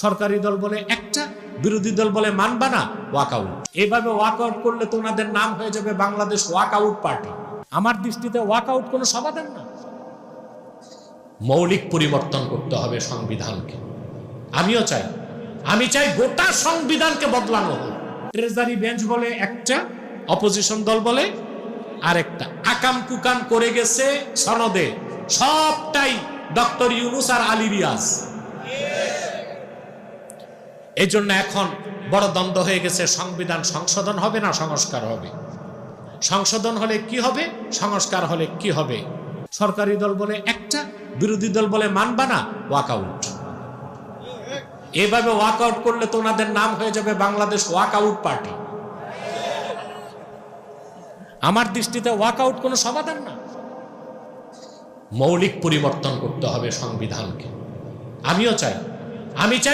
সরকারি দল বলে একটা, বিরোধী দল বলে মানবা না, ওয়াকআউট। এইভাবে ওয়াকআউট করলে তো ওনাদের নাম হয়ে যাবে বাংলাদেশ ওয়াকআউট পার্টি। আমার দৃষ্টিতে ওয়াকআউট কোনো সমাধান না। মৌলিক পরিবর্তন করতে হবে সংবিধানকে। আমি চাই গোটা সংবিধানকে বদলানো হোক। ট্রেজারি বেঞ্চ বলে একটা, অপোজিশন দল বলে আরেকটা। আকাম কুকাম করে গেছে সনদে, সবটাই ডক্টর ইউনূস আর আলী রিয়াজ। এই জন্য এখন বড় দ্বন্দ্ব হয়ে গেছে, সংবিধান সংশোধন হবে না সংস্কার হবে। সংশোধন হলে কি হবে, সংস্কার হলে কি হবে। সরকারি দল বলে একটা, বিরোধী দল বলে মানবা না, ওয়াকআউট। এভাবে ওয়াকআউট করলে তো ওনাদের নাম হয়ে যাবে বাংলাদেশ ওয়াকআউট পার্টি। আমার দৃষ্টিতে ওয়াকআউট কোনো সমাধান না। মৌলিক পরিবর্তন করতে হবে সংবিধানকে। আমি চাই